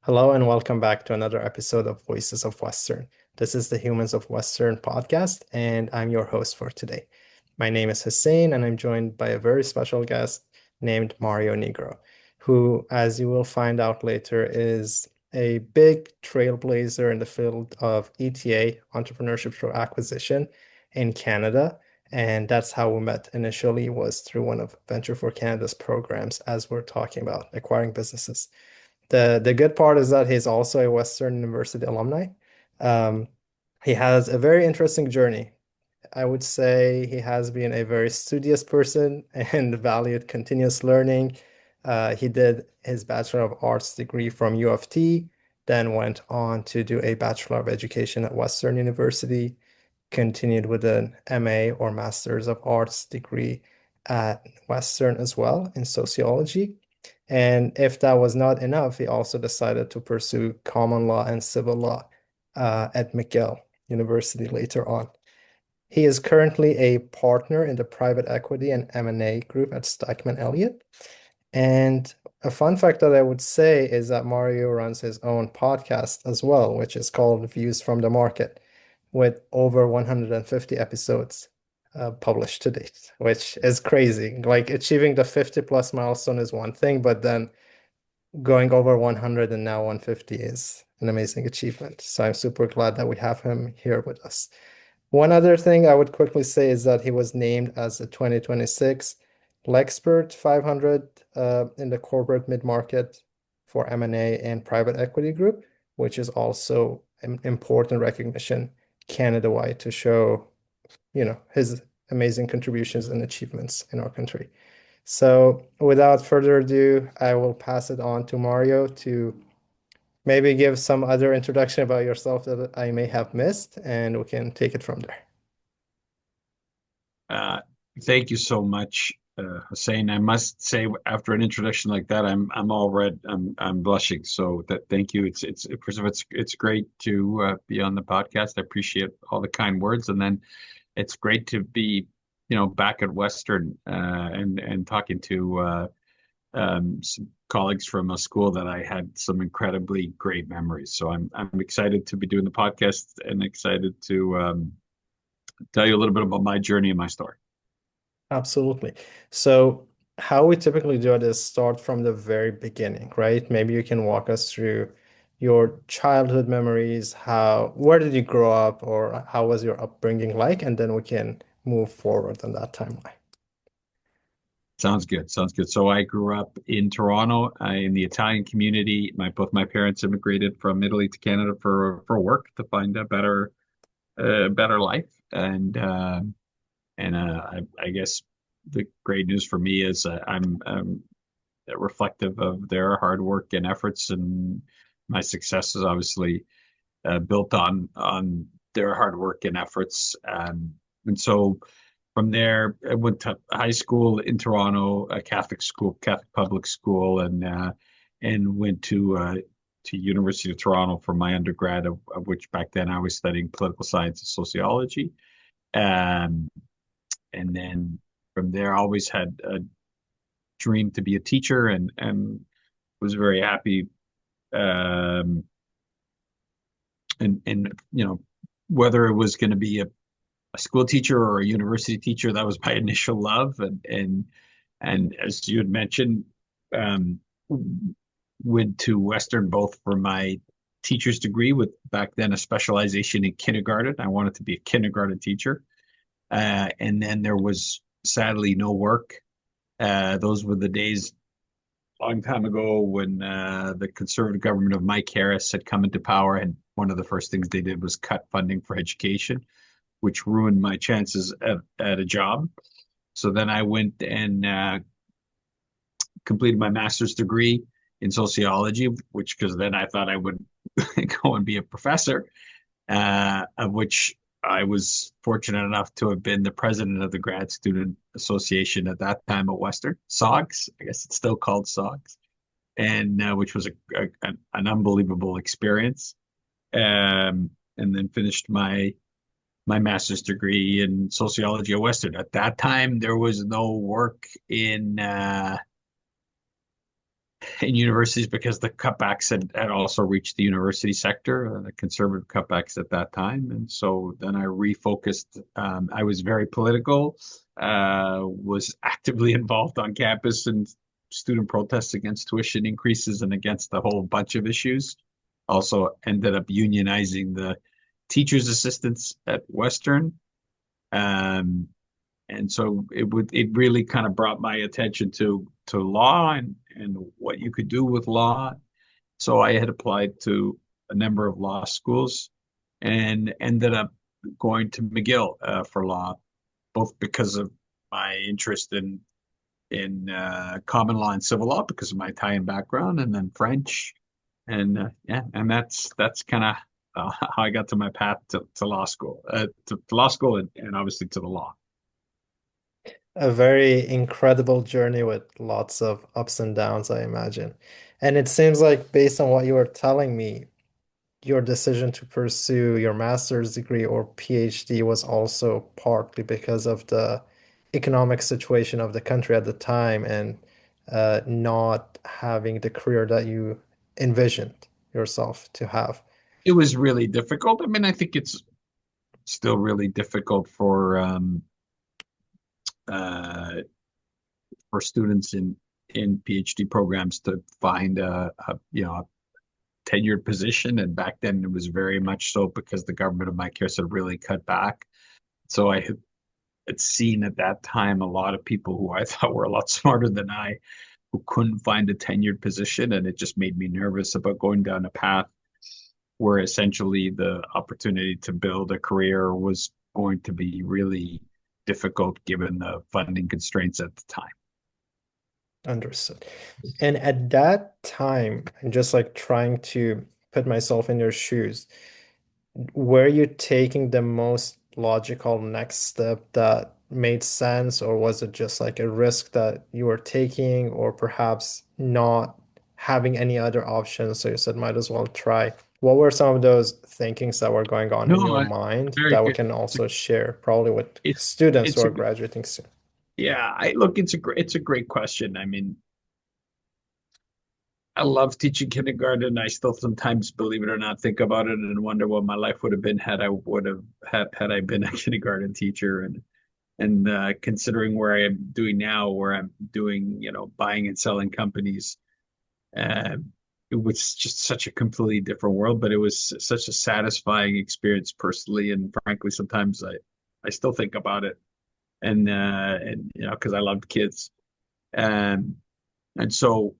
Hello and welcome back to another episode of Voices of Western. This is the Humans of Western podcast, and I'm your host for today. My name is Hossein, and I'm joined by a very special guest named Mario Nigro, who, as you will find out later, is a big trailblazer in the field of ETA, Entrepreneurship Through Acquisition, in Canada. And that's how we met initially, was through one of Venture for Canada's programs, as we're talking about acquiring businesses. The good part is that he's also a Western University alumni. Um, he has a very interesting journey. I would say he has been a very studious person and valued continuous learning. He did his Bachelor of Arts degree from U of T, then went on to do a Bachelor of Education at Western University, continued with an MA or Master's of Arts degree at Western as well in sociology. And if that was not enough, he also decided to pursue common law and civil law at McGill University later on. He is currently a partner in the private equity and M&A group at Stikeman Elliott. And a fun fact that I would say is that Mario runs his own podcast as well, which is called Views from the Market, with over 150 episodes published to date, which is crazy. Like achieving the 50 plus milestone is one thing, but then going over 100 and now 150 is an amazing achievement. So I'm super glad that we have him here with us. One other thing I would quickly say is that he was named as the 2026 Lexpert 500 in the corporate mid-market for M&A and private equity group, which is also an important recognition Canada-wide to show, his amazing contributions and achievements in our country. So without further ado, I will pass it on to Mario to maybe give some other introduction about yourself that I may have missed, and we can take it from there. Uh, Thank you so much, Hussein. I must say, after an introduction like that, I'm all red. I'm blushing. So that thank you. It's first of all, it's great to be on the podcast. I appreciate all the kind words, and then it's great to be, back at Western and talking to some colleagues from a school that I had some incredibly great memories. So I'm excited to be doing the podcast and excited to tell you a little bit about my journey and my story. Absolutely. So how we typically do it is start from the very beginning, right? Maybe you can walk us through your childhood memories, where did you grow up, or how was your upbringing like, and then we can move forward on that timeline. Sounds good. Sounds good. So I grew up in Toronto, in the Italian community. Both my parents immigrated from Italy to Canada for work to find a better life. I guess the great news for me is I'm reflective of their hard work and efforts, and my success is obviously built on their hard work and efforts. And so from there, I went to high school in Toronto, a Catholic school, Catholic public school, and went to University of Toronto for my undergrad, of which back then I was studying political science and sociology. Um, and then from there, I always had a dream to be a teacher, and was very happy. Um, and whether it was going to be a school teacher or a university teacher, that was my initial love. And as you had mentioned, um, went to Western both for my teacher's degree with back then a specialization in kindergarten. I wanted to be a kindergarten teacher. And then there was sadly no work. Those were the days a long time ago when the conservative government of Mike Harris had come into power, and one of the first things they did was cut funding for education, which ruined my chances at a job. So then I went and completed my master's degree in sociology, which because then I thought I would go and be a professor, of which I was fortunate enough to have been the president of the Grad Student Association at that time at Western, SOGS. I guess it's still called SOGS, and which was an unbelievable experience. And then finished my master's degree in sociology at Western. At that time, there was no work in in universities because the cutbacks had also reached the university sector, the conservative cutbacks at that time. And so then I refocused. I was very political, was actively involved on campus in student protests against tuition increases and against a whole bunch of issues. Also ended up unionizing the teachers' assistants at Western. Um, and so it really kind of brought my attention to law and what you could do with law. So I had applied to a number of law schools and ended up going to McGill for law, both because of my interest in common law and civil law because of my Italian background, and then French, and yeah, and that's kind of how I got to my path to law school, to law school, and obviously to the law. A very incredible journey with lots of ups and downs, I imagine. And it seems like, based on what you were telling me, your decision to pursue your master's degree or PhD was also partly because of the economic situation of the country at the time and not having the career that you envisioned yourself to have. It was really difficult. I mean, I think it's still really difficult uh, for students in PhD programs to find a tenured position. And back then, it was very much so because the government of my case had really cut back. So I had seen at that time a lot of people who I thought were a lot smarter than I who couldn't find a tenured position, and it just made me nervous about going down a path where essentially the opportunity to build a career was going to be really difficult given the funding constraints at the time. Understood. And at that time, I'm just like trying to put myself in your shoes. Were you taking the most logical next step that made sense, or was it just like a risk that you were taking, or perhaps not having any other options? So you said, might as well try. What were some of those thinkings that were going on in No, your mind very that we good. can also share probably with It's students who it's a are graduating soon? yeah. I look. It's a great question. I mean, I love teaching kindergarten. I still sometimes, believe it or not, think about it and wonder what my life would have been had I would have had I been a kindergarten teacher. And considering where I am doing now, where I'm doing, buying and selling companies, uh, it was just such a completely different world. But it was such a satisfying experience personally, and frankly, sometimes I still think about it, and because I loved kids, and and so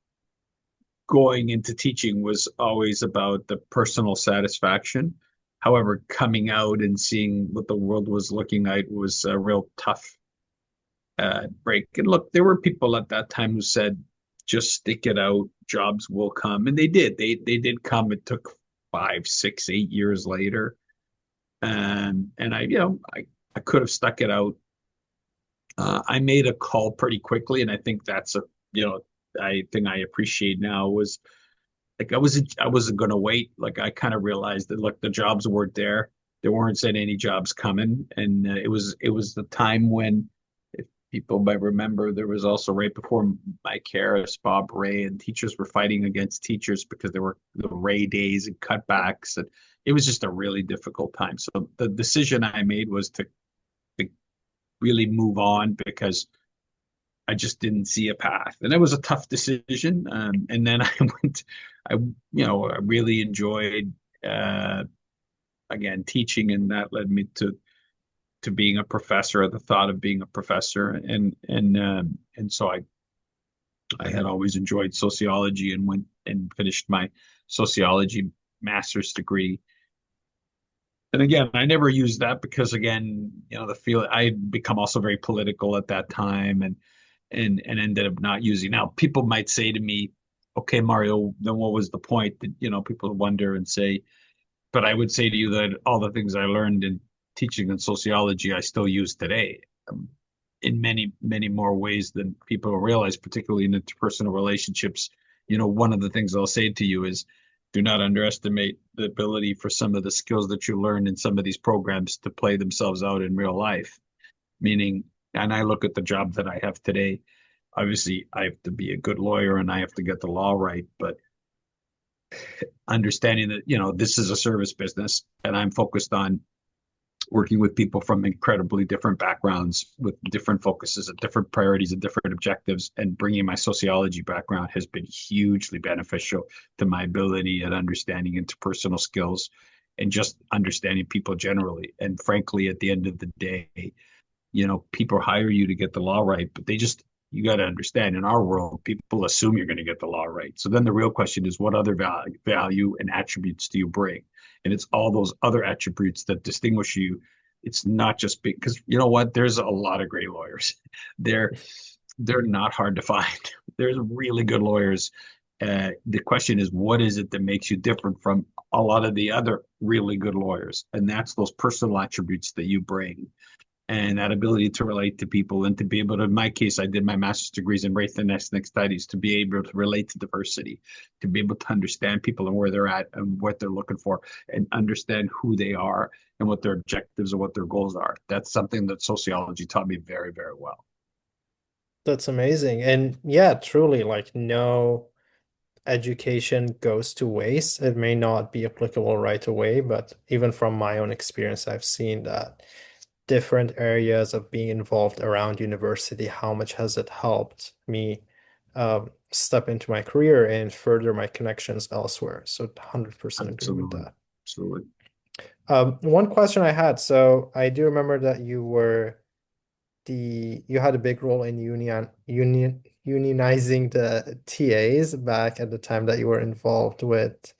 going into teaching was always about the personal satisfaction. However, coming out and seeing what the world was looking like was a real tough break. And look, there were people at that time who said, just stick it out, jobs will come. And they did. They did come. It took 5, 6, 8 years later. And I could have stuck it out. I made a call pretty quickly, and I think that's I think I appreciate now was like I wasn't gonna wait. Like I kind of realized that look, the jobs weren't there. There weren't any jobs coming, and it was the time when, if people might remember, there was also right before Mike Harris, Bob Ray, and teachers were fighting against teachers because there were the Ray days and cutbacks, and it was just a really difficult time. So the decision I made was to really move on because I just didn't see a path, and it was a tough decision. And then I really enjoyed uh, again teaching, and that led me to being a professor, the thought of being a professor, and so I had always enjoyed sociology and went and finished my sociology master's degree. And again, I never used that because again, the feel I had become also very political at that time, and ended up not using. Now, people might say to me, "Okay, Mario, then what was the point?" That people wonder and say, but I would say to you that all the things I learned in teaching and sociology, I still use today, in many, many more ways than people realize, particularly in interpersonal relationships. One of the things I'll say to you is, do not underestimate the ability for some of the skills that you learn in some of these programs to play themselves out in real life. Meaning, and I look at the job that I have today, obviously I have to be a good lawyer and I have to get the law right, but understanding that, this is a service business and I'm focused on working with people from incredibly different backgrounds with different focuses and different priorities and different objectives, and bringing my sociology background has been hugely beneficial to my ability at understanding interpersonal skills and just understanding people generally. And frankly, at the end of the day, people hire you to get the law right, but you got to understand, in our world, people assume you're going to get the law right. So then the real question is, what other value and attributes do you bring? And it's all those other attributes that distinguish you. It's not just because, you know what, there's a lot of great lawyers. They're they're not hard to find. There's really good lawyers. The question is, what is it that makes you different from a lot of the other really good lawyers? And that's those personal attributes that you bring, and that ability to relate to people, and to be able to, in my case, I did my master's degrees in race and ethnic studies, to be able to relate to diversity, to be able to understand people and where they're at and what they're looking for, and understand who they are and what their objectives and what their goals are. That's something that sociology taught me very, very well. That's amazing. And yeah, truly, like no education goes to waste. It may not be applicable right away, but even from my own experience, I've seen that different areas of being involved around university, how much has it helped me step into my career and further my connections elsewhere. So 100% agree with Absolutely. that. Absolutely. One question I had, so I do remember that you had a big role in unionizing the TAs back at the time that you were involved with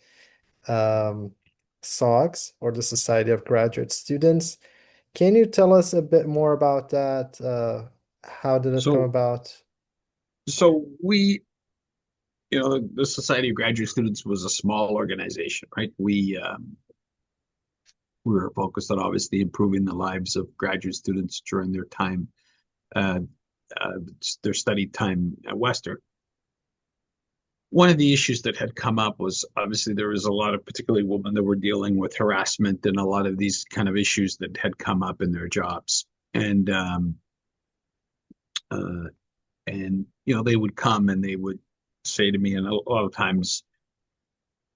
um, SOGS, or the Society of Graduate Students. Can you tell us a bit more about that? How did it come So, about? so we, the Society of Graduate Students was a small organization, right? We were focused on obviously improving the lives of graduate students during their time, uh, uh, their study time at Western. One of the issues that had come up was obviously there was a lot of, particularly women, that were dealing with harassment and a lot of these kind of issues that had come up in their jobs. Uh, and they would come and they would say to me, and a lot of times,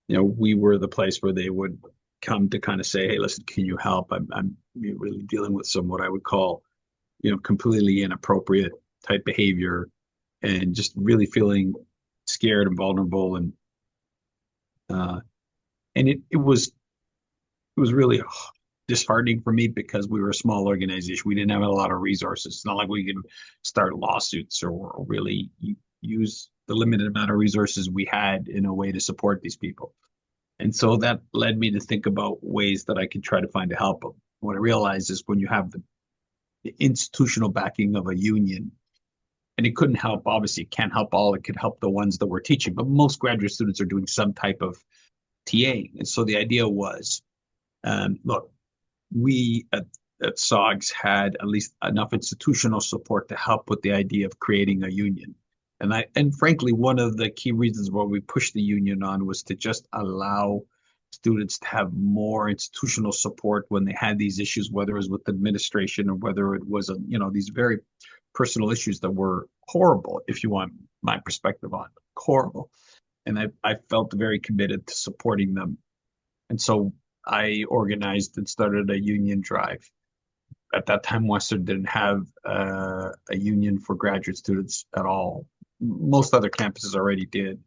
we were the place where they would come to kind of say, "Hey, listen, can you help? I'm really dealing with some what I would call, completely inappropriate type behavior, and just really feeling scared and vulnerable." Uh, and it was really disheartening for me because we were a small organization. We didn't have a lot of resources. It's not like we could start lawsuits or really use the limited amount of resources we had in a way to support these people. And so that led me to think about ways that I could try to find to help them. What I realized is, when you have the institutional backing of a union, and it couldn't help, obviously, it can't help all, it could help the ones that we're teaching, but most graduate students are doing some type of TAing. And so the idea was, look, we at SOGS had at least enough institutional support to help with the idea of creating a union. And frankly, one of the key reasons why we pushed the union on was to just allow students to have more institutional support when they had these issues, whether it was with administration or whether it was these very personal issues that were horrible, if you want my perspective on it, horrible. And I felt very committed to supporting them. And so I organized and started a union drive. At that time, Western didn't have a union for graduate students at all. Most other campuses already did.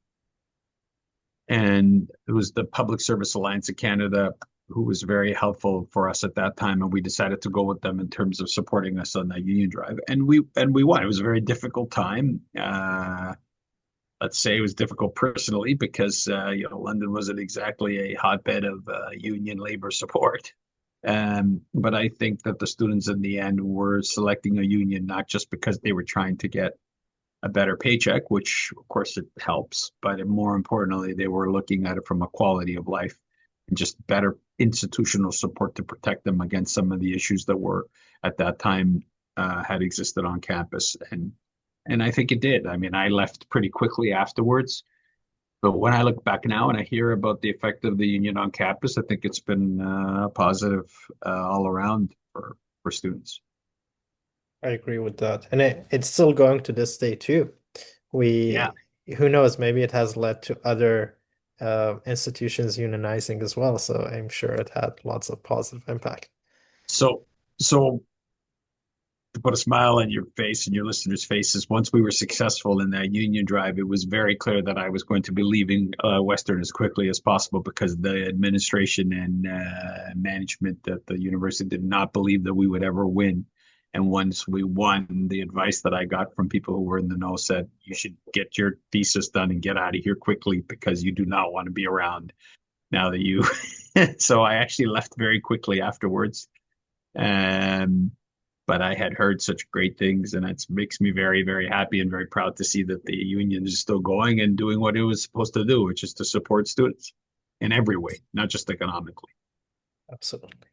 And it was the Public Service Alliance of Canada who was very helpful for us at that time, and we decided to go with them in terms of supporting us on that union drive. And we won. It was a very difficult time. Let's say it was difficult personally because London wasn't exactly a hotbed of union labor support. But I think that the students in the end were selecting a union not just because they were trying to get a better paycheck, which of course it helps, but more importantly, they were looking at it from a quality of life and just better institutional support to protect them against some of the issues that were at that time had existed on campus. And I think it did. I mean, I left pretty quickly afterwards. But when I look back now and I hear about the effect of the union on campus, I think it's been positive all around for students. I agree with that. And it's still going to this day too. Yeah. We, who knows, maybe it has led to other institutions unionizing as well. So I'm sure it had lots of positive impact. So, so to put a smile on your face and your listeners' faces, once we were successful in that union drive, it was very clear that I was going to be leaving Western as quickly as possible because the administration and management at the university did not believe that we would ever win. And once we won, the advice that I got from people who were in the know said, you should get your thesis done and get out of here quickly because you do not want to be around now that you. So I actually left very quickly afterwards. Um, but I had heard such great things, and it makes me very, very happy and very proud to see that the union is still going and doing what it was supposed to do, which is to support students in every way, not just economically. Absolutely.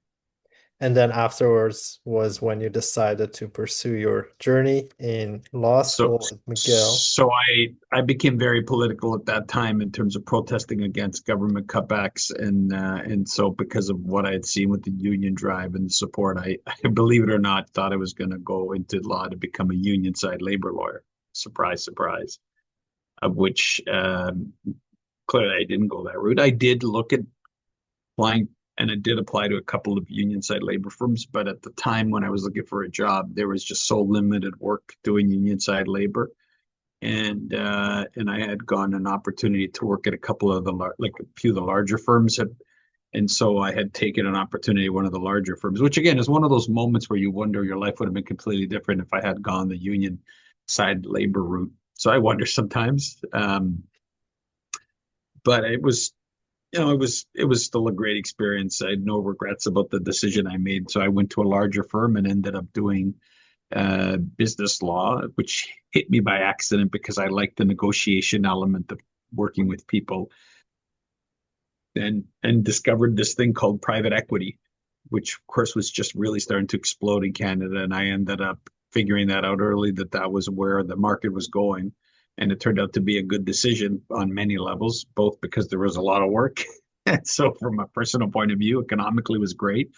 And then afterwards was when you decided to pursue your journey in law So, school at McGill. so I became very political at that time in terms of protesting against government cutbacks, and so because of what I had seen with the union drive and the support, I believe it or not thought I was going to go into law to become a union side labor lawyer. Surprise, surprise. Of which clearly I didn't go that route. I did look at applying, and I did apply to a couple of union side labor firms, but at the time when I was looking for a job, there was just so limited work doing union side labor, and I had gotten an opportunity to work at a couple of the like a few of the larger firms had. And so I had taken an opportunity at one of the larger firms, which again is one of those moments where you wonder your life would have been completely different if I had gone the union side labor route. So I wonder sometimes. But it was, it was still a great experience. I had no regrets about the decision I made. So I went to a larger firm and ended up doing business law, which hit me by accident because I liked the negotiation element of working with people, and discovered this thing called private equity, which of course was just really starting to explode in Canada. And I ended up figuring that out early, that that was where the market was going. And it turned out to be a good decision on many levels, both because there was a lot of work. And so from a personal point of view, economically was great.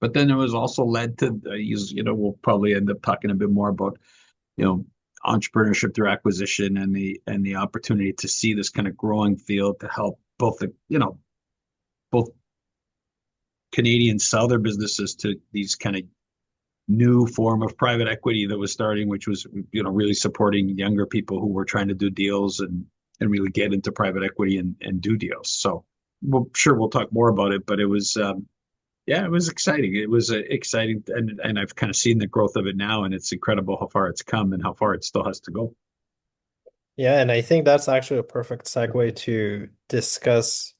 But then it was also led to, we'll probably end up talking a bit more about, you know, entrepreneurship through acquisition and the opportunity to see this kind of growing field to help both both Canadians sell their businesses to these kind of new form of private equity that was starting, which was, really supporting younger people who were trying to do deals and really get into private equity and do deals. So we'll talk more about it, but it was, yeah, it was exciting. It was exciting. And I've kind of seen the growth of it now, and it's incredible how far it's come and how far it still has to go. Yeah, and I think that's actually a perfect segue to discuss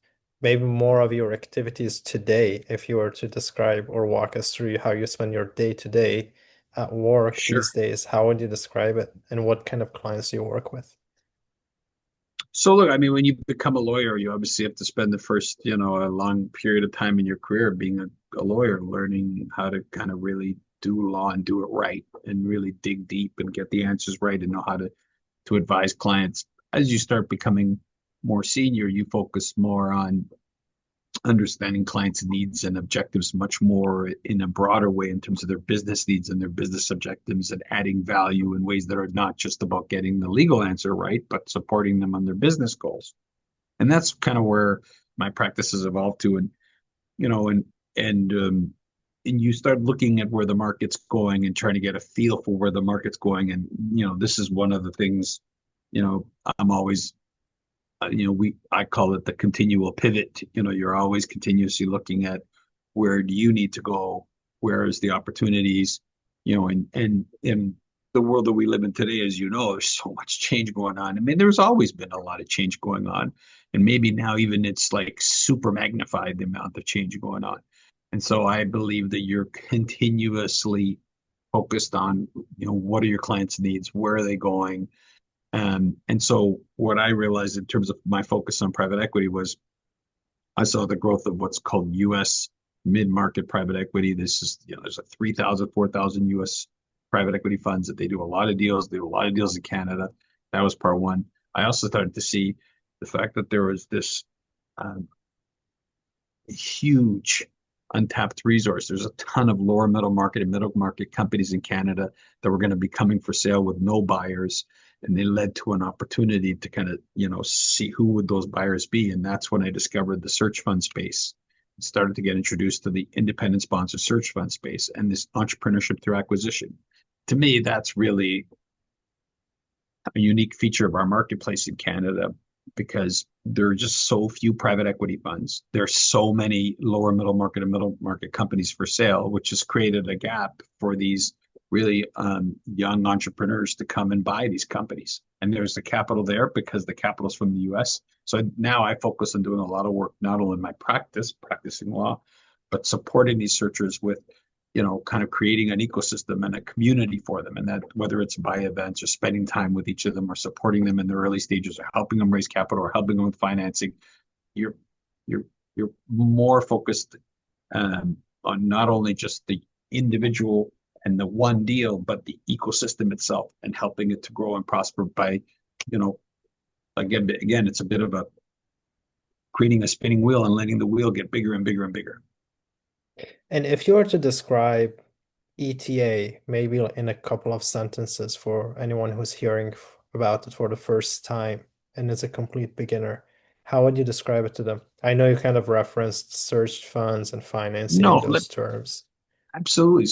maybe more of your activities today. If you were to describe or walk us through how you spend your day to day at work Sure. these days, how would you describe it and what kind of clients do you work with? So look, I mean, when you become a lawyer, you obviously have to spend the first, a long period of time in your career being a lawyer, learning how to kind of really do law and do it right and really dig deep and get the answers right and know how to advise clients. As you start becoming more senior, you focus more on understanding clients' needs and objectives much more in a broader way in terms of their business needs and their business objectives, and adding value in ways that are not just about getting the legal answer right, but supporting them on their business goals. And that's kind of where my practice has evolved to. And, you know, and you start looking at where the market's going and trying to get a feel for where the market's going. And, this is one of the things, I'm always I call it the continual pivot. You're always continuously looking at where do you need to go, where is the opportunities, and in the world that we live in today, as you know, there's so much change going on. I mean, there's always been a lot of change going on, and maybe now even it's like super magnified, the amount of change going on. And so I believe that you're continuously focused on, what are your clients' needs, where are they going, and so what I realized in terms of my focus on private equity was I saw the growth of what's called U.S. mid-market private equity. This is, there's a 3,000, 4,000 U.S. private equity funds that they do a lot of deals. They do a lot of deals in Canada. That was part one. I also started to see the fact that there was this um, huge untapped resource. There's a ton of lower middle market and middle market companies in Canada that were going to be coming for sale with no buyers. And they led to an opportunity to kind of, see who would those buyers be. And that's when I discovered the search fund space. Started to get introduced to the independent sponsor search fund space and this entrepreneurship through acquisition. To me, that's really a unique feature of our marketplace in Canada because there are just so few private equity funds. There's so many lower middle market and middle market companies for sale, which has created a gap for these really young entrepreneurs to come and buy these companies. And there's the capital there because the capital is from the US. So now I focus on doing a lot of work, not only in my practicing law, but supporting these searchers with kind of creating an ecosystem and a community for them. And that whether it's by events or spending time with each of them or supporting them in the early stages or helping them raise capital or helping them with financing, you're more focused on not only just the individual and the one deal, but the ecosystem itself and helping it to grow and prosper by, again, it's a bit of a creating a spinning wheel and letting the wheel get bigger and bigger and bigger. And if you were to describe ETA, maybe in a couple of sentences for anyone who's hearing about it for the first time and is a complete beginner, how would you describe it to them? I know you kind of referenced search funds and financing in No, those terms. absolutely.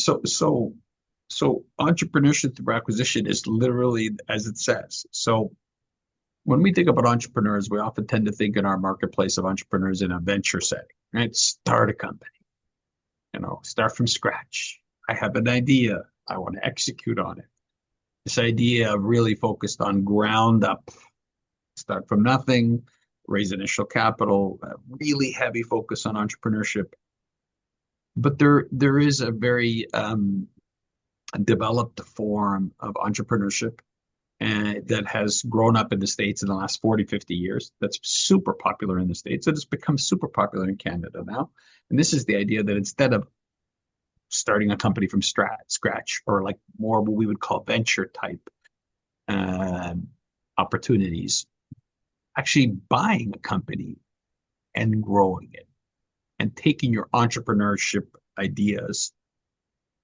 So entrepreneurship through acquisition is literally as it says. So when we think about entrepreneurs, we often tend to think in our marketplace of entrepreneurs in a venture setting, right? Start a company, start from scratch. I have an idea. I want to execute on it. This idea really focused on ground up, start from nothing, raise initial capital, really heavy focus on entrepreneurship. But there is a very developed form of entrepreneurship and that has grown up in the States in the last 40, 50 years. That's super popular in the States. It has become super popular in Canada now. And this is the idea that instead of starting a company from scratch or like more what we would call venture type opportunities, actually buying a company and growing it and taking your entrepreneurship ideas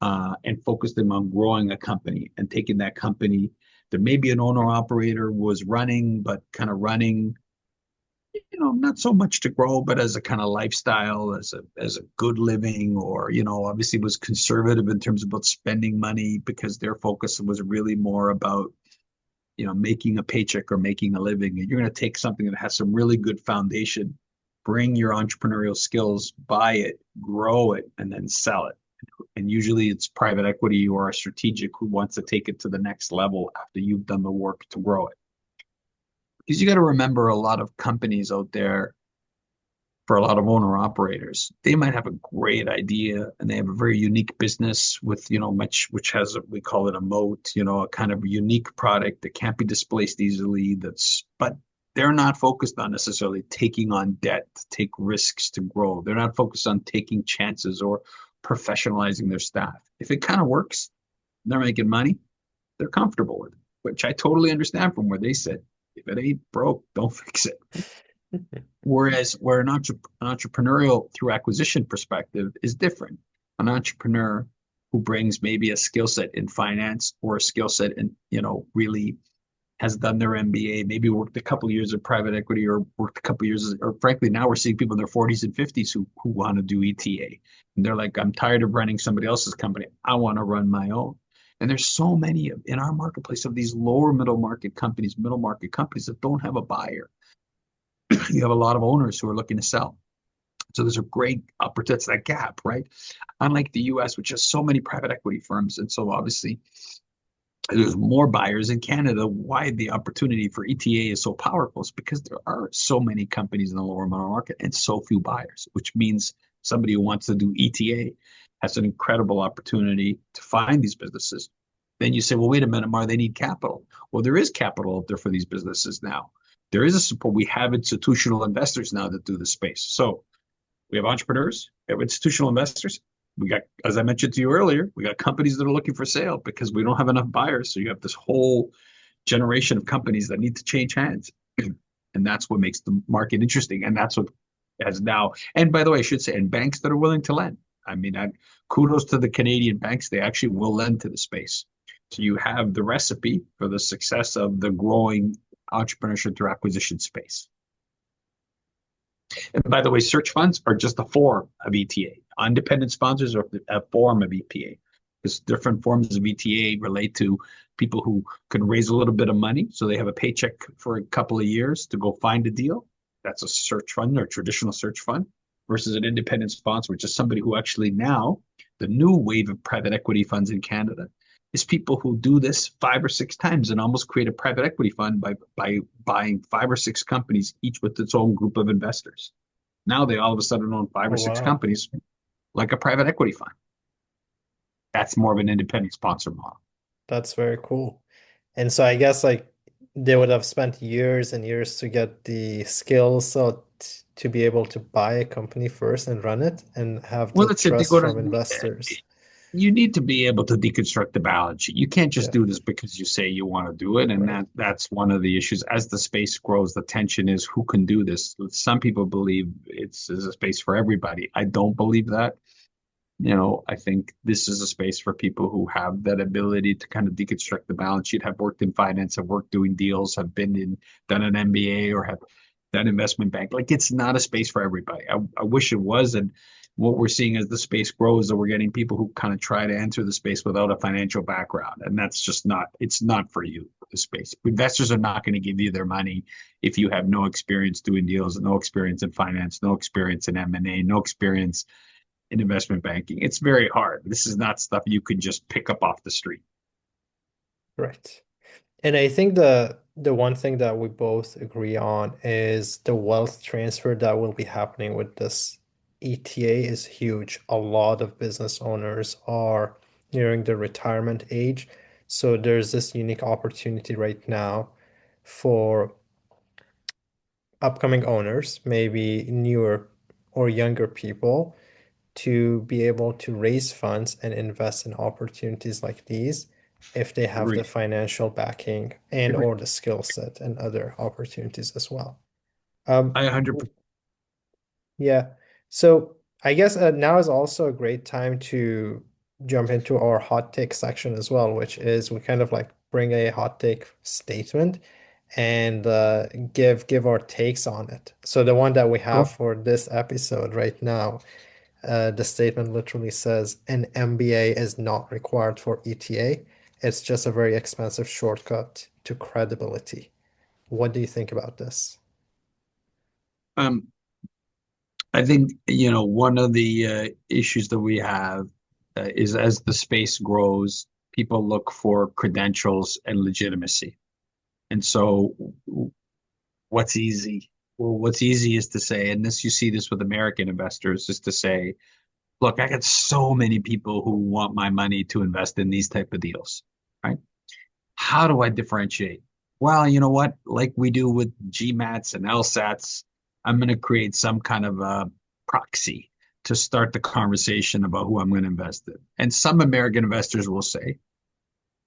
and focus them on growing a company and taking that company that maybe an owner operator was running, but kind of running, not so much to grow, but as a kind of lifestyle, as a good living, or, obviously was conservative in terms about spending money because their focus was really more about, making a paycheck or making a living. And you're going to take something that has some really good foundation, bring your entrepreneurial skills, buy it, grow it, and then sell it. And usually it's private equity or a strategic who wants to take it to the next level after you've done the work to grow it. Because you got to remember a lot of companies out there, for a lot of owner operators, they might have a great idea and they have a very unique business with, which has, we call it a moat, a kind of unique product that can't be displaced easily. But they're not focused on necessarily taking on debt, to take risks to grow. They're not focused on taking chances or professionalizing their staff. If it kind of works, they're making money, they're comfortable with it, which I totally understand from where they said, if it ain't broke, don't fix it. Whereas where an entrepreneurial through acquisition perspective is different. An entrepreneur who brings maybe a skill set in finance or a skill set in, really has done their MBA, maybe worked a couple of years of private equity or worked a couple of years, or frankly, now we're seeing people in their 40s and 50s who want to do ETA. And they're like, I'm tired of running somebody else's company. I want to run my own. And there's so many in our marketplace of these lower middle market companies that don't have a buyer. You have a lot of owners who are looking to sell. So there's a great opportunity. That's that gap, right? Unlike the US, which has so many private equity firms. And so obviously there's more buyers in Canada. Why the opportunity for ETA is so powerful is because there are so many companies in the lower middle market and so few buyers, which means somebody who wants to do ETA has an incredible opportunity to find these businesses. Then you say, well, wait a minute, Mar, they need capital. Well, there is capital out there for these businesses now. There is a support. We have institutional investors now that do the space. So we have entrepreneurs, we have institutional investors. We got, as I mentioned to you earlier, we got companies that are looking for sale because we don't have enough buyers. So you have this whole generation of companies that need to change hands. And that's what makes the market interesting. And that's what as now. And by the way, I should say, and banks that are willing to lend. I mean, kudos to the Canadian banks. They actually will lend to the space. So you have the recipe for the success of the growing entrepreneurship through acquisition space. And by the way, search funds are just a form of ETA. Independent sponsors are a form of ETA. Because different forms of ETA relate to people who can raise a little bit of money, so they have a paycheck for a couple of years to go find a deal. That's a search fund or traditional search fund, versus an independent sponsor, which is somebody who actually now, the new wave of private equity funds in Canada, is people who do this 5 or 6 times and almost create a private equity fund by buying 5 or 6 companies, each with its own group of investors. Now they all of a sudden own five Oh, or six wow. companies like a private equity fund. That's more of an independent sponsor model. That's very cool. And so I guess like they would have spent years and years to get the skills so to be able to buy a company first and run it and have Well, the that's it. They trust go from to, investors. you need to be able to deconstruct the balance sheet. You can't just Yeah, do this because you say you want to do it. And right. that's one of the issues. As the space grows, the tension is who can do this. Some people believe is a space for everybody. I don't believe that. I think this is a space for people who have that ability to kind of deconstruct the balance sheet, have worked in finance, have worked doing deals, have done an MBA or have done investment bank. Like it's not a space for everybody. I wish it was. And what we're seeing as the space grows, that we're getting people who kind of try to enter the space without a financial background. And that's just not, it's not for you, the space. Investors are not going to give you their money if you have no experience doing deals, no experience in finance, no experience in M&A, no experience in investment banking. It's very hard. This is not stuff you can just pick up off the street. Right. And I think the one thing that we both agree on is the wealth transfer that will be happening with this ETA is huge. A lot of business owners are nearing the retirement age. So there's this unique opportunity right now for upcoming owners, maybe newer or younger people, to be able to raise funds and invest in opportunities like these if they have the Agreed. financial backing and Agreed. or the skill set and other opportunities as well. Um, I 100%. yeah. So I guess now is also a great time to jump into our hot take section as well, which is we kind of like bring a hot take statement and give our takes on it. So the one that we have Cool. for this episode right now, the statement literally says an MBA is not required for ETA. It's just a very expensive shortcut to credibility. What do you think about this? Um, I think, one of the issues that we have is as the space grows, people look for credentials and legitimacy. And so what's easy? Well, what's easy is to say, and this you see this with American investors, is to say, look, I got so many people who want my money to invest in these type of deals, right? How do I differentiate? Well, you know what? Like we do with GMATs and LSATs, I'm going to create some kind of a proxy to start the conversation about who I'm going to invest in. And some American investors will say,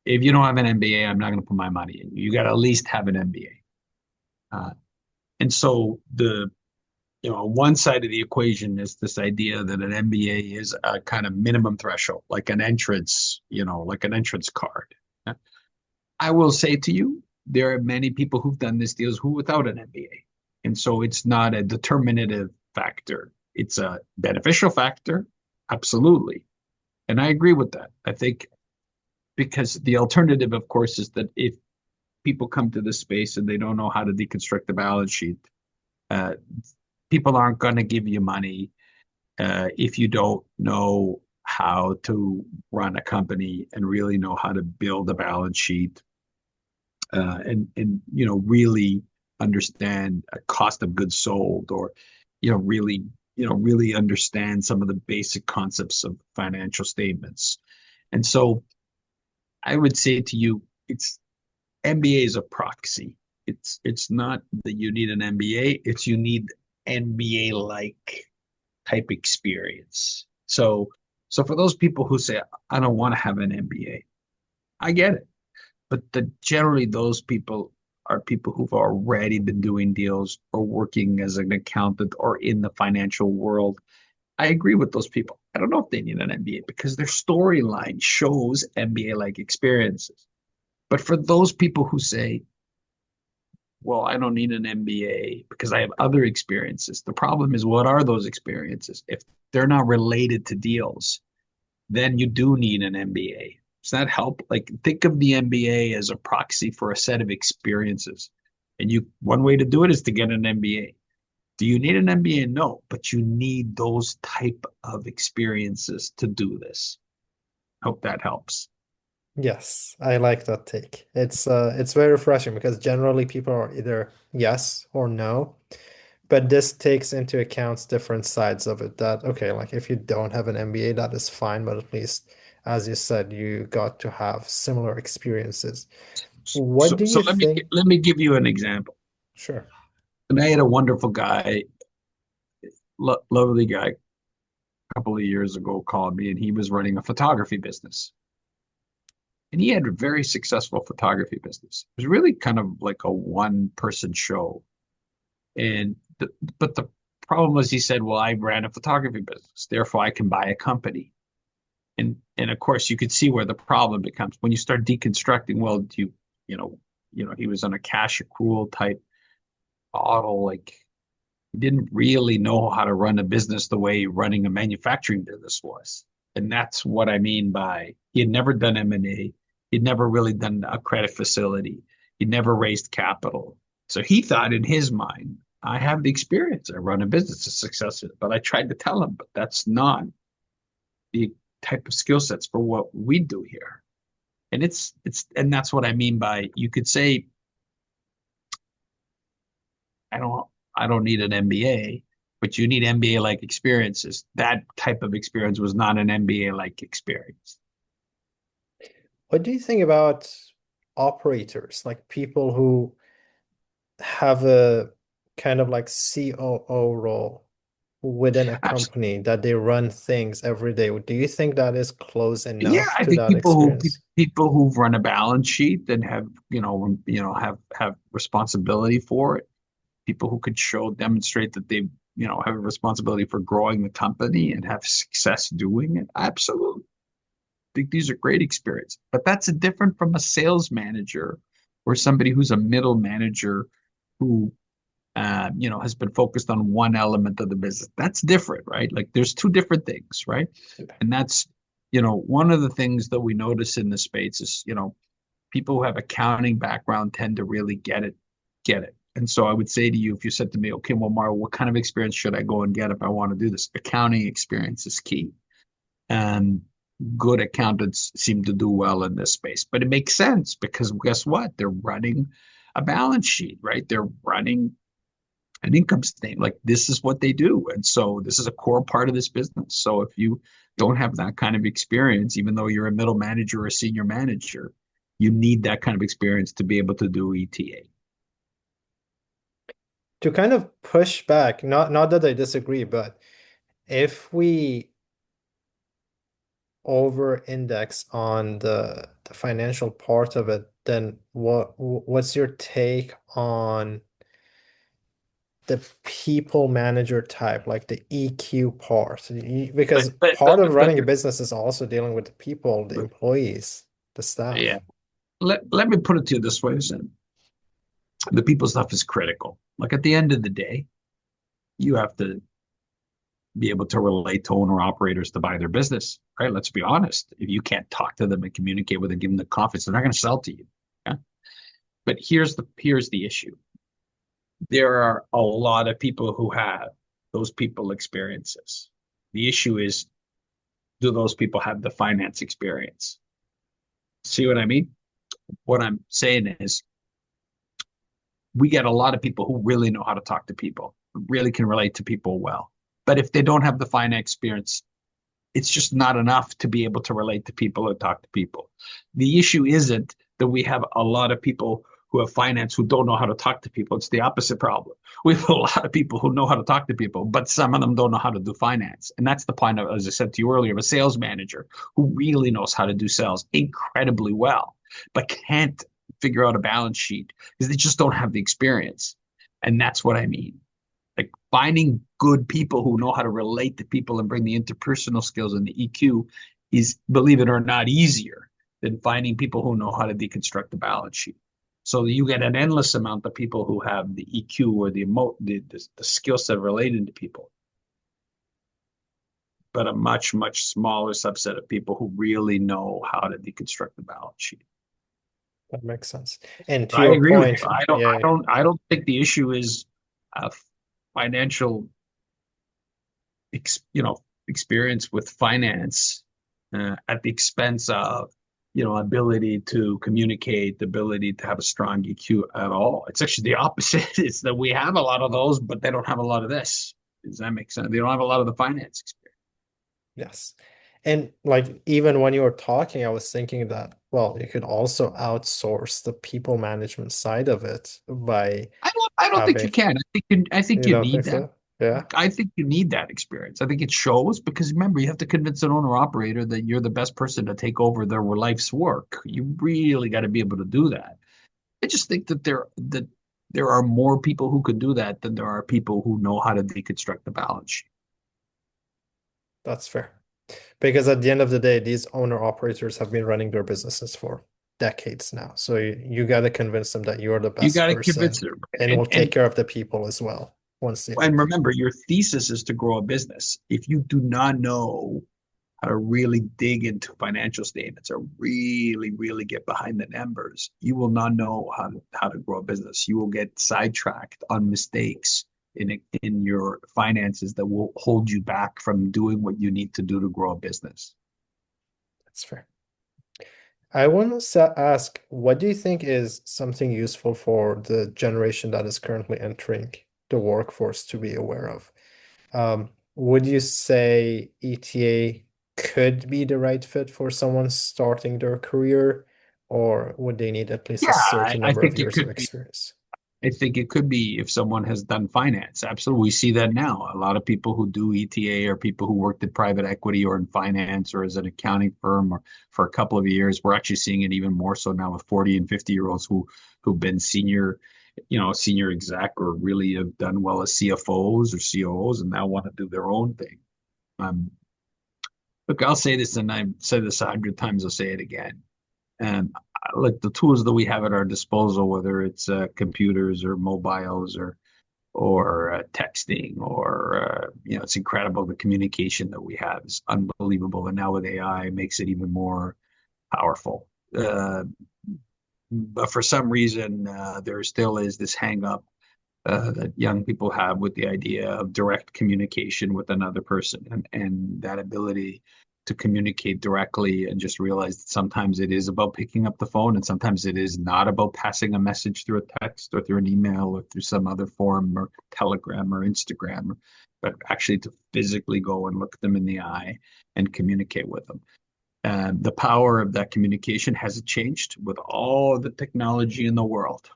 if you don't have an MBA, I'm not going to put my money in. You got to at least have an MBA. And so one side of the equation is this idea that an MBA is a kind of minimum threshold, like an entrance, like an entrance card. I will say to you, there are many people who've done these deals who without an MBA. And so it's not a determinative factor. It's a beneficial factor, absolutely. And I agree with that. I think because the alternative, of course, is that if people come to this space and they don't know how to deconstruct the balance sheet, uh, people aren't going to give you money if you don't know how to run a company and really know how to build a balance sheet and really understand a cost of goods sold or really understand some of the basic concepts of financial statements. And so I would say to you, it's MBA is a proxy. It's not that you need an MBA, it's you need MBA like type experience. So for those people who say I don't want to have an MBA, I get it. But generally those people are people who've already been doing deals or working as an accountant or in the financial world. I agree with those people. I don't know if they need an MBA because their storyline shows MBA-like experiences. But for those people who say, well, I don't need an MBA because I have other experiences, the problem is, what are those experiences? If they're not related to deals, then you do need an MBA. Does that help? Like, think of the MBA as a proxy for a set of experiences. And one way to do it is to get an MBA. Do you need an MBA? No, but you need those type of experiences to do this. Hope that helps. Yes, I like that take. It's very refreshing because generally people are either yes or no, but this takes into account different sides of it that okay, like if you don't have an MBA, that is fine, but at least as you said, you got to have similar experiences. What So, do so you think? let me give you an example. Sure. And I had a wonderful guy, lovely guy, a couple of years ago called me, and he was running a photography business. And he had a very successful photography business. It was really kind of like a one-person show. And but the problem was, he said, "Well, I ran a photography business, therefore I can buy a company." And of course, you could see where the problem becomes when you start deconstructing. Well, you know he was on a cash accrual type model, like he didn't really know how to run a business the way running a manufacturing business was. And that's what I mean by he had never done M&A. He'd never really done a credit facility. He'd never raised capital. So he thought in his mind, I have the experience. I run a business, a success. But I tried to tell him, but that's not the type of skill sets for what we do here. And and that's what I mean by, you could say, I don't I don't need an MBA, but you need MBA like experiences. That type of experience was not an MBA like experience. What do you think about operators, like people who have a kind of like COO role within a Absolutely. company that they run things every day? Do you think that is close Yeah, enough I to think that experience? people who've run a balance sheet and have, have responsibility for it, people who could demonstrate that they, have a responsibility for growing the company and have success doing it. Absolutely. Think these are great experience, but that's different from a sales manager or somebody who's a middle manager who, has been focused on one element of the business. That's different, right? Like there's two different things, right? And that's, one of the things that we notice in the space is, people who have accounting background tend to really get it. And so I would say to you, if you said to me, okay, well, Mario, what kind of experience should I go and get if I want to do this? Accounting experience is key. And good accountants seem to do well in this space. But it makes sense because guess what? They're running a balance sheet, right? They're running an income statement. Like this is what they do. And so this is a core part of this business. So if you don't have that kind of experience, even though you're a middle manager or a senior manager, you need that kind of experience to be able to do ETA. To kind of push back, not that I disagree, but if we over index on the financial part of it, then what's your take on the people manager type, like the EQ part? But Because but part but of but running a business is also dealing with the people, the but employees, the yeah. staff. Let me put it to you this way, Zen. The people stuff is critical. Like at the end of the day, you have to be able to relate to owner operators to buy their business, right? Let's be honest. If you can't talk to them and communicate with them, give them the confidence, they're not going to sell to you. Yeah? But here's the issue. There are a lot of people who have those people experiences. The issue is, do those people have the finance experience? See what I mean? What I'm saying is, we get a lot of people who really know how to talk to people, really can relate to people well. But if they don't have the finance experience, it's just not enough to be able to relate to people or talk to people. The issue isn't that we have a lot of people who have finance who don't know how to talk to people. It's the opposite problem. We have a lot of people who know how to talk to people, but some of them don't know how to do finance. And that's the point of, as I said to you earlier, of a sales manager who really knows how to do sales incredibly well, but can't figure out a balance sheet because they just don't have the experience. And that's what I mean. Like finding good people who know how to relate to people and bring the interpersonal skills and the EQ is, believe it or not, easier than finding people who know how to deconstruct the balance sheet. So you get an endless amount of people who have the EQ or the skill set related to people, but a much, much smaller subset of people who really know how to deconstruct the balance sheet. That makes sense. And to I your agree with you. point, I don't, I yeah, don't, I don't think the issue is uh, financial, experience with finance at the expense of, ability to communicate, the ability to have a strong EQ at all. It's actually the opposite. It's that we have a lot of those, but they don't have a lot of this. Does that make sense? They don't have a lot of the finance experience. yes. And like even when you were talking, I was thinking that, well, you could also outsource the people management side of it by I don't think having, you can. I think you you don't need think that. so? Yeah, I think you need that experience. I think it shows because remember, you have to convince an owner operator that you're the best person to take over their life's work. You really got to be able to do that. I just think that there are more people who could do that than there are people who know how to deconstruct the balance sheet. that's fair. Because at the end of the day, these owner operators have been running their businesses for decades now. So you got to convince them that you're the You best got to convince person them, and and will take care of the people as well once they and leave. remember, your thesis is to grow a business. If you do not know how to really dig into financial statements or really, really get behind the numbers, you will not know how to grow a business. You will get sidetracked on mistakes in your finances that will hold you back from doing what you need to do to grow a business. That's fair. I want to ask, what do you think is something useful for the generation that is currently entering the workforce to be aware of? Would you say ETA could be the right fit for someone starting their career, or would they need at least a Yeah, certain I number of think it years of could be. experience? I think it could be if someone has done finance. Absolutely. We see that now. A lot of people who do ETA are people who worked in private equity or in finance or as an accounting firm or for a couple of years. We're actually seeing it even more so now with 40 and 50-year-olds who've been senior exec or really have done well as CFOs or COOs and now want to do their own thing. Um, Look, I'll say this and I've said this 100 times, I'll say it again. And like the tools that we have at our disposal, whether it's computers or mobiles or texting or it's incredible the communication that we have is unbelievable, and now with AI it makes it even more powerful. But for some reason, there still is this hang up that young people have with the idea of direct communication with another person and that ability to communicate directly and just realize that sometimes it is about picking up the phone and sometimes it is not about passing a message through a text or through an email or through some other form or Telegram or Instagram, but actually to physically go and look them in the eye and communicate with them. The power of that communication hasn't changed with all the technology in the world.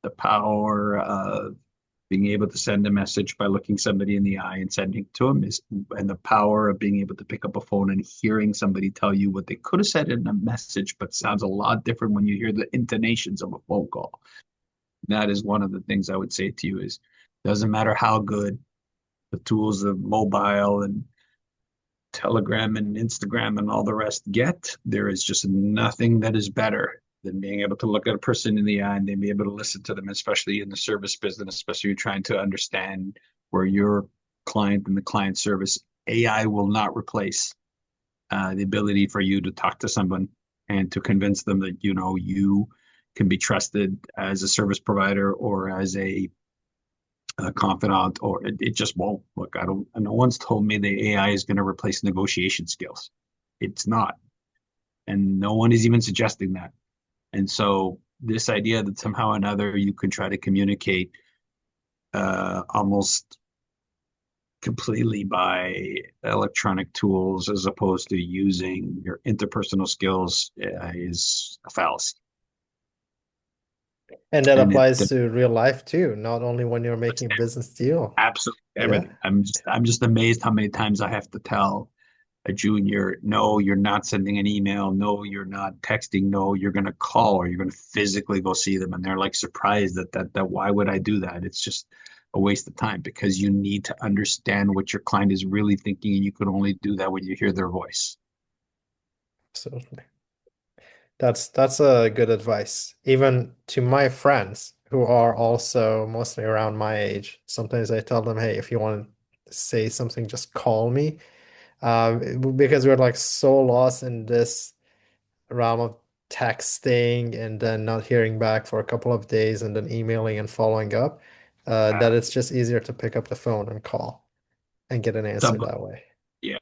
The power of being able to send a message by looking somebody in the eye and sending it to them and the power of being able to pick up a phone and hearing somebody tell you what they could have said in a message, but sounds a lot different when you hear the intonations of a phone call. That is one of the things I would say to you is doesn't matter how good the tools of mobile and Telegram and Instagram and all the rest get, there is just nothing that is better than being able to look at a person in the eye and then be able to listen to them, especially in the service business, especially you're trying to understand where your client and the client service. AI will not replace the ability for you to talk to someone and to convince them that you can be trusted as a service provider or as a confidant, or it just won't. Look, I don't. No one's told me the AI is going to replace negotiation skills. It's not, and no one is even suggesting that. And so this idea that somehow or another you can try to communicate almost completely by electronic tools as opposed to using your interpersonal skills is a fallacy. And that And applies to real life too, not only when you're making a business deal. absolutely Yeah. everything. I'm just amazed how many times I have to tell. a junior, no, you're not sending an email, no, you're not texting, no, you're going to call or you're going to physically go see them. And they're like surprised that why would I do that? It's just a waste of time because you need to understand what your client is really thinking, and you can only do that when you hear their voice. Absolutely. That's a good advice. Even to my friends who are also mostly around my age, sometimes I tell them, hey, if you want to say something, just call me. Because we're like so lost in this realm of texting and then not hearing back for a couple of days and then emailing and following up, that Uh, it's just easier to pick up the phone and call and get an answer some, that way. yeah.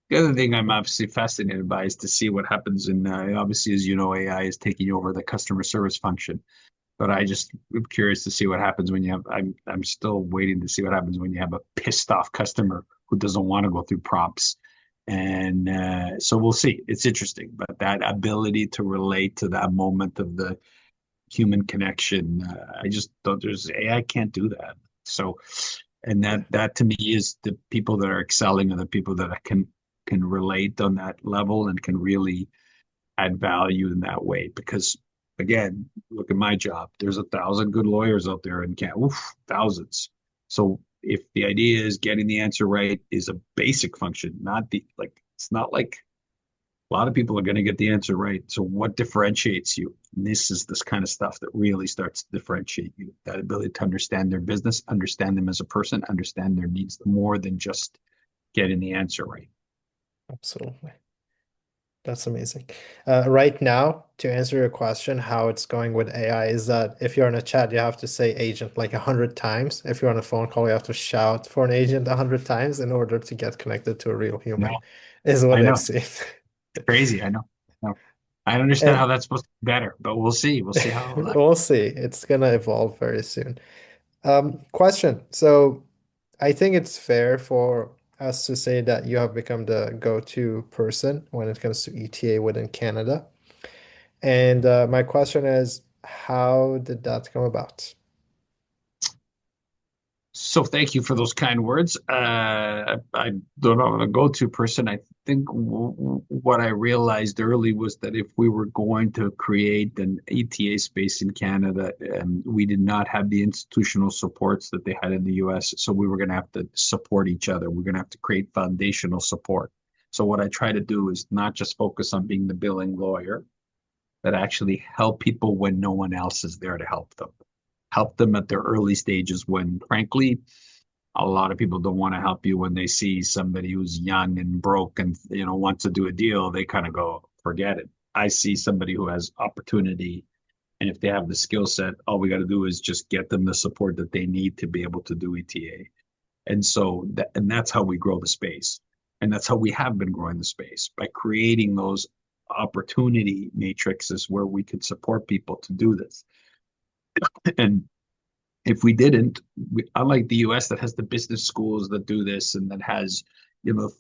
The other thing I'm obviously fascinated by is to see what happens in, obviously, as you know, AI is taking over the customer service function. But I just am curious to see what happens when you have. I'm still waiting to see what happens when you have a pissed off customer who doesn't want to go through prompts, and so we'll see. It's interesting, but that ability to relate to that moment of the human connection, I just don't. There's AI can't do that. So, and Yeah, that to me is the people that are excelling are the people that can relate on that level and can really add value in that way. Because again, look at my job. There's 1,000 good lawyers out there and can't, oof, thousands. So if the idea is getting the answer right is a basic function, not the like, it's not like a lot of people are going to get the answer right. So what differentiates you? And this is this kind of stuff that really starts to differentiate you. That ability to understand their business, understand them as a person, understand their needs more than just getting the answer right. absolutely. That's amazing. Right now, to answer your question, how it's going with AI is that if you're in a chat, you have to say agent like 100 times. If you're on a phone call, you have to shout for an agent 100 times in order to get connected to a real human, No, is what I I've know. seen. Crazy. I know. No. I understand how And that's supposed to be better, but we'll see. We'll see how that. we'll see. It's gonna evolve very soon. Question. So I think it's fair for us to say that you have become the go-to person when it comes to ETA within Canada. And my question is, how did that come about? So thank you for those kind words. I don't know, I'm a go-to person. I think what I realized early was that if we were going to create an ETA space in Canada, we did not have the institutional supports that they had in the US. So we were going to have to support each other. We're going to have to create foundational support. So what I try to do is not just focus on being the billing lawyer, that actually help people when no one else is there to help them at their early stages when, frankly, a lot of people don't want to help you when they see somebody who's young and broke and wants to do a deal. They kind of go, forget it. I see somebody who has opportunity, and if they have the skill set, all we got to do is just get them the support that they need to be able to do ETA. And that's how we grow the space. And that's how we have been growing the space by creating those opportunity matrices where we could support people to do this. And if we didn't, unlike the US that has the business schools that do this and that has,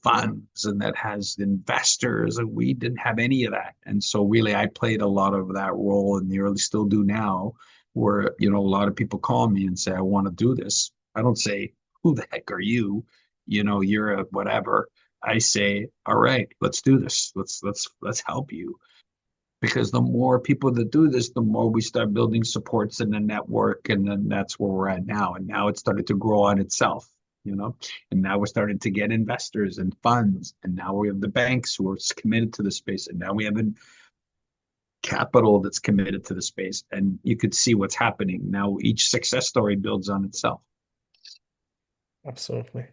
funds and that has investors, and we didn't have any of that. And so really I played a lot of that role in the early, still do now, where, a lot of people call me and say, I want to do this. I don't say, who the heck are you? You're a whatever. I say, all right, let's do this. Let's help you, because the more people that do this, the more we start building supports in the network, and then that's where we're at now. And now it started to grow on itself, and now we're starting to get investors and funds, and now we have the banks who are committed to the space, and now we have a capital that's committed to the space, and you could see what's happening now. Each success story builds on itself. Absolutely.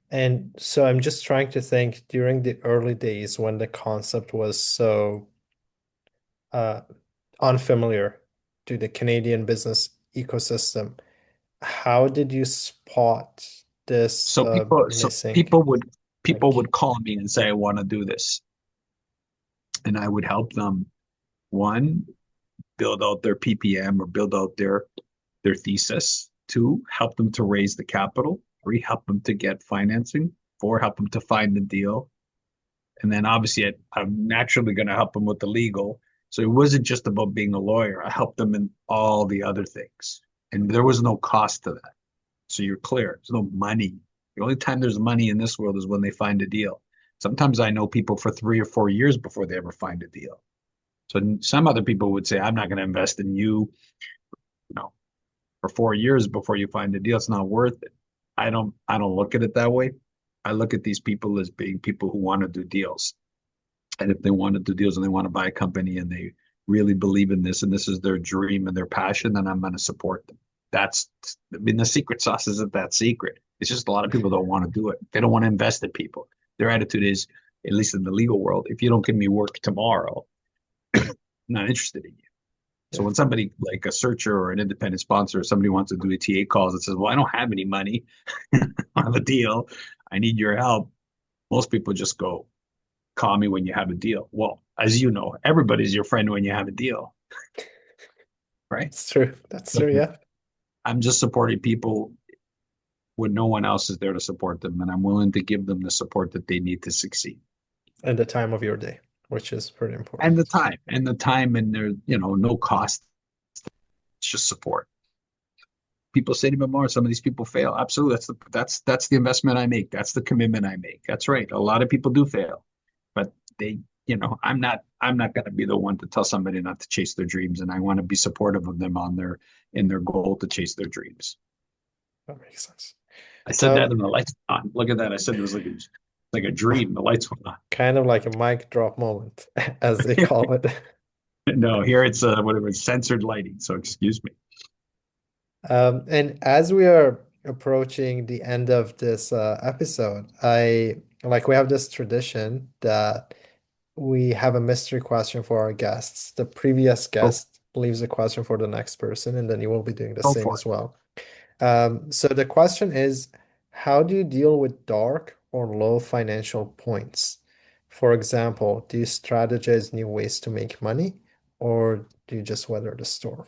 And so I'm just trying to think during the early days when the concept was so uh, unfamiliar to the Canadian business ecosystem, how did you spot this So people, so missing people would link? call me and say, I want to do this, and I would help them, one, build out their PPM or build out their thesis. Two, help them to raise the capital. Three, help them to get financing. Four, help them to find the deal. And then obviously I'm naturally going to help them with the legal. So it wasn't just about being a lawyer. I helped them in all the other things. And there was no cost to that. So you're clear. There's no money. The only time there's money in this world is when they find a deal. Sometimes I know people for 3 or 4 years before they ever find a deal. So some other people would say, I'm not going to invest in you, you know, for 4 years before you find a deal. It's not worth it. I don't look at it that way. I look at these people as being people who want to do deals. And if they want to do deals and they want to buy a company and they really believe in this and this is their dream and their passion, then I'm going to support them. That's, I mean, the secret sauce isn't that secret. It's just a lot of people don't want to do it. They don't want to invest in people. Their attitude is, at least in the legal world, if you don't give me work tomorrow, I'm not interested in you. So Yeah. when somebody like a searcher or an independent sponsor or somebody wants to do ETA calls and says, well, I don't have any money on the deal. I need your help. Most people just go, call me when you have a deal. Well, as you know, everybody's your friend when you have a deal, right? It's true. That's So true. Yeah. I'm just supporting people when no one else is there to support them, and I'm willing to give them the support that they need to succeed. And the time of your day, which is pretty And important. the time, and there, no cost. It's just support. People say to me more, some of these people fail. Absolutely. That's the investment I make. That's the commitment I make. That's right. A lot of people do fail, but they, I'm not going to be the one to tell somebody not to chase their dreams. And I want to be supportive of them in their goal to chase their dreams. That makes sense. I said that So and the lights went on. Look at that. I said it was like a dream. The lights went on. kind of like a mic drop moment, as they call it. No, here it's whatever, it's censored lighting. So excuse me. And as we are approaching the end of this episode, we have this tradition that we have a mystery question for our guests. The previous Go guest leaves a question for the next person, and then you will be doing the go same for as it. well. So the question is, how do you deal with dark or low financial points? For example, do you strategize new ways to make money, or do you just weather the storm?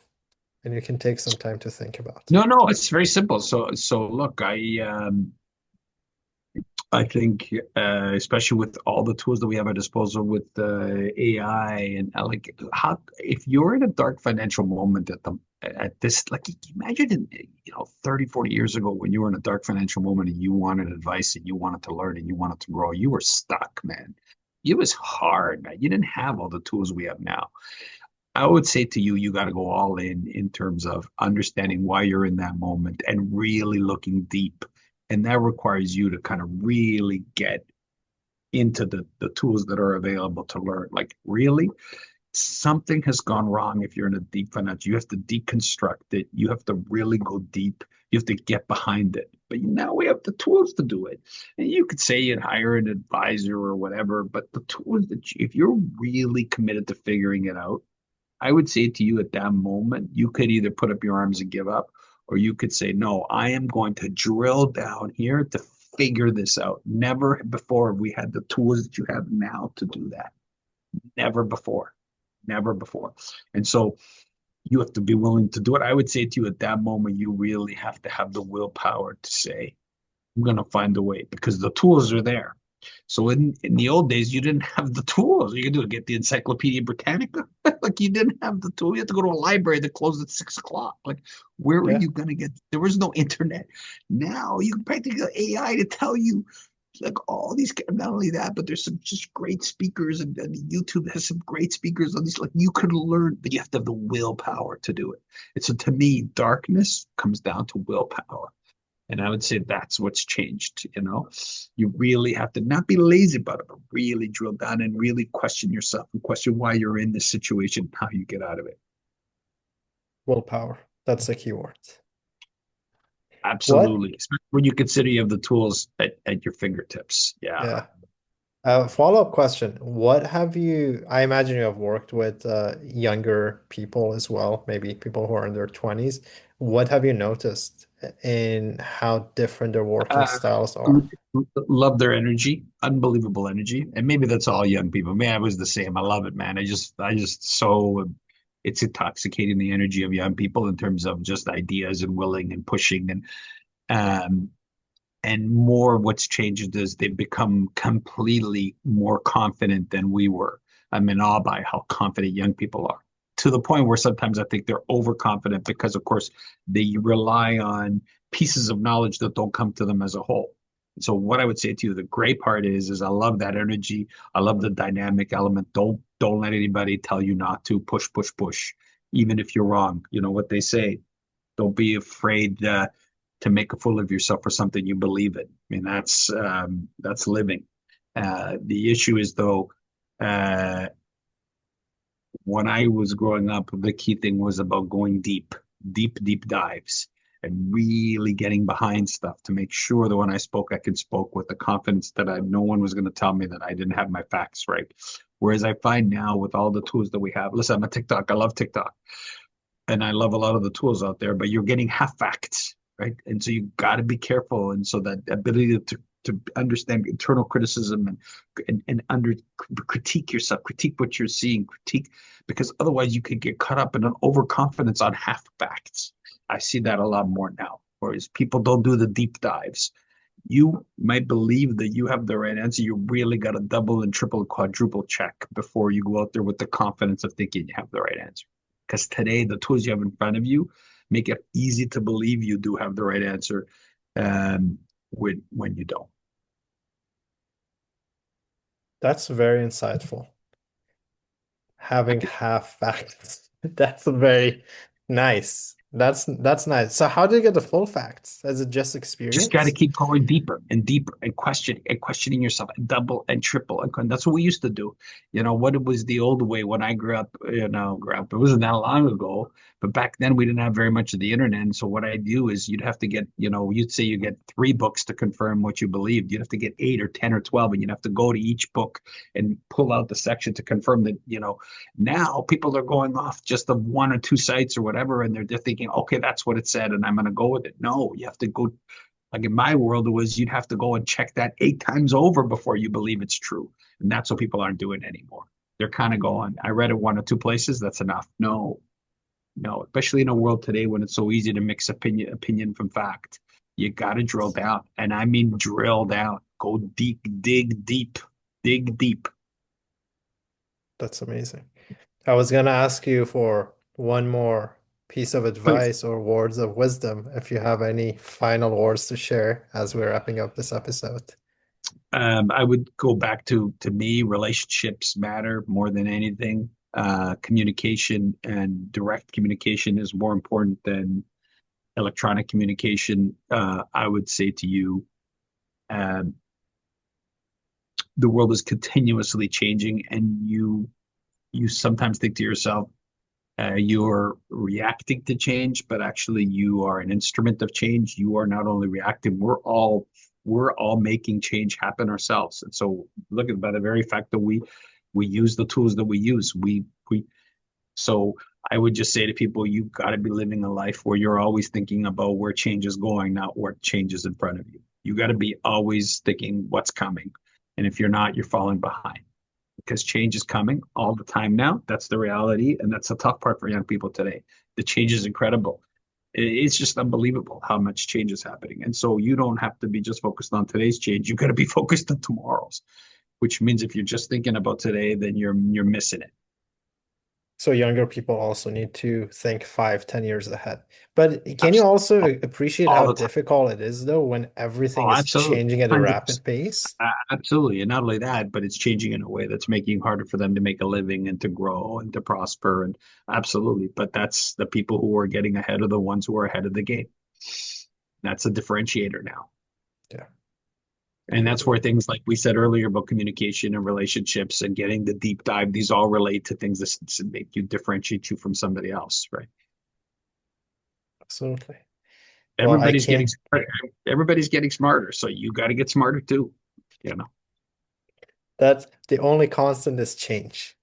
And you can take some time to think about it. No, no, it's very simple. So look, I think, especially with all the tools that we have at disposal with AI and like how if you're in a dark financial moment at this, like imagine 30, 40 years ago when you were in a dark financial moment and you wanted advice and you wanted to learn and you wanted to grow, you were stuck, man. It was hard, man. You didn't have all the tools we have now. I would say to you, you got to go all in terms of understanding why you're in that moment and really looking deep. And that requires you to kind of really get into the tools that are available to learn. Like, really, something has gone wrong if you're in a deep financial. You have to deconstruct it. You have to really go deep. You have to get behind it. But now we have the tools to do it. And you could say you'd hire an advisor or whatever, but the tools if you're really committed to figuring it out, I would say to you at that moment, you could either put up your arms and give up, or you could say, no, I am going to drill down here to figure this out. Never before have we had the tools that you have now to do that. Never before. Never before. And so you have to be willing to do it. I would say to you at that moment, you really have to have the willpower to say, I'm going to find a way because the tools are there. So in the old days, you didn't have the tools. You could do get the Encyclopedia Britannica. Like you didn't have the tool. You had to go to a library that closed at 6 o'clock. Like where are Yeah. you going to get? There was no internet. Now you can practically get AI to tell you like all these. Not only that, but there's some just great speakers, and YouTube has some great speakers on these. Like you could learn, but you have to have the willpower to do it. And so to me, darkness comes down to willpower. And I would say that's what's changed. You really have to not be lazy about it, but really drill down and really question yourself and question why you're in this situation, how you get out of it. Willpower. That's the key word. What? Absolutely. Especially when you consider you have the tools at your fingertips. Yeah. Yeah. Follow-up question. I imagine you have worked with younger people as well, maybe people who are in their 20s. What have you noticed in how different their working Uh, styles are? love their energy, unbelievable energy. And maybe that's all young people. Me, I was the same. I love it, man. It's intoxicating the energy of young people in terms of just ideas and willing and pushing um, and more what's changed is they've become completely more confident than we were. I'm in awe by how confident young people are to the point where sometimes I think they're overconfident because, of course, they rely on pieces of knowledge that don't come to them as a whole. So what I would say to you, the great part is I love that energy. I love the dynamic element. Don't let anybody tell you not to push, push, push, even if you're wrong. You know what they say. Don't be afraid to make a fool of yourself for something you believe in. I mean, that's living. The issue is though, uh, when I was growing up, the key thing was about going deep, deep dives, and really getting behind stuff to make sure that when I spoke, I could spoke with the confidence that no one was going to tell me that I didn't have my facts right. Whereas I find now with all the tools that we have, listen, I'm a TikTok, I love TikTok, and I love a lot of the tools out there, but you're getting half facts, right? And so you got to be careful. And so that ability to understand internal criticism and under critique yourself, critique what you're seeing, critique because otherwise you could get caught up in an overconfidence on half facts. I see that a lot more now. Whereas people don't do the deep dives. You might believe that you have the right answer. You really got to double and triple, quadruple check before you go out there with the confidence of thinking you have the right answer. Because today, the tools you have in front of you make it easy to believe you do have the right answer when you don't. That's very insightful. Having half facts. That's very nice. That's nice. So how do you get the full facts? Is it just Just got to experience? keep going deeper and deeper and questioning yourself and double and triple. And that's what we used to do. You know, what was the old way when I grew up, it wasn't that long ago, but back then we didn't have very much of the internet. And so what I do is you'd have to get, you'd say you get 3 books to confirm what you believed. You'd have to get 8 or 10 or 12, and you'd have to go to each book and pull out the section to confirm that, now people are going off just of 1 or 2 sites or whatever, and they're thinking, okay, that's what it said, and I'm going to go with it. No, you have to go like in my world, it was you'd have to go and check that 8 times over before you believe it's true. And that's what people aren't doing anymore. They're kind of going, I read it 1 or 2 places, that's enough. No, no, especially in a world today when it's so easy to mix opinion from fact. You got to drill down. And I mean drill down. Go deep, dig deep, dig deep. That's amazing. I was gonna ask you for one more piece of Please. advice or words of wisdom if you have any final words to share as we're wrapping up this episode. I would go back to me, relationships matter more than anything. Communication and direct communication is more important than electronic communication. I would say to you, um, the world is continuously changing, and you sometimes think to yourself, you're reacting to change, but actually you are an instrument of change. You are not only reacting, we're all making change happen ourselves. And so look at by the very fact that we use the tools that we use. We so I would just say to people, you got to be living a life where you're always thinking about where change is going, not what change is in front of you. You got to be always thinking what's coming. And if you're not, you're falling behind because change is coming all the time now. That's the reality. And that's the tough part for young people today. The change is incredible. It's just unbelievable how much change is happening. And so you don't have to be just focused on today's change. You got to be focused on tomorrow's, which means if you're just thinking about today, then you're missing it. So younger people also need to think 5, 10 years ahead. But can you Absolutely. also appreciate All how the time. difficult it is though when everything Oh, is absolutely. changing at a 100%. rapid pace? Absolutely. And not only that, but it's changing in a way that's making it harder for them to make a living and to grow and to prosper. And absolutely. But that's the people who are getting ahead of the ones who are ahead of the game. That's a differentiator now. Yeah, And that's where completely. things like we said earlier about communication and relationships and getting the deep dive, these all relate to things that make you differentiate you from somebody else, right? Absolutely. Well, I Everybody's getting can't. smarter. Everybody's getting smarter. So you got to get smarter too, you know? That's the only constant is change.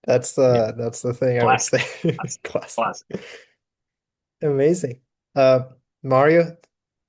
That's Yeah. the thing I would Classic. say. Classic. Class. Classic. Amazing. Uh, Mario,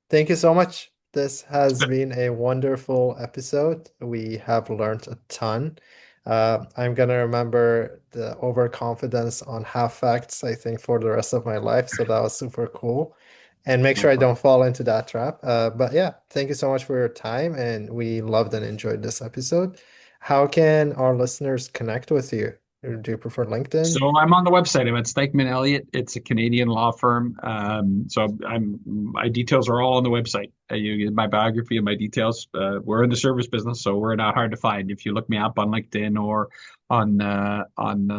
thank you so much. This It's has been been a wonderful episode. We have learned a ton. I'm gonna remember the overconfidence on half facts, I think, for the rest of my life. So that was super cool. And make no sure I problem. don't fall into that trap. But yeah, thank you so much for your time, and we loved and enjoyed this episode. How can our listeners connect with you Or do you prefer LinkedIn? So I'm on the website. I'm at Stikeman Elliott. It's a Canadian law firm. My details are all on the website. You get my biography and my details. We're in the service business, so we're not hard to find. If you look me up on LinkedIn or on the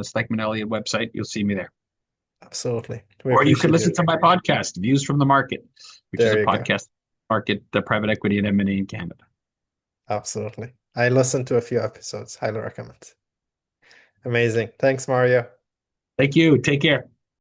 Stikeman Elliott website, you'll see me there. Absolutely. We Or you can appreciate listen you. to my podcast, Views from the Market, which is a There you go. podcast market, the private equity and M&A in Canada. Absolutely. I listened to a few episodes. Highly recommend. Amazing. Thanks, Mario. Thank you. Take care.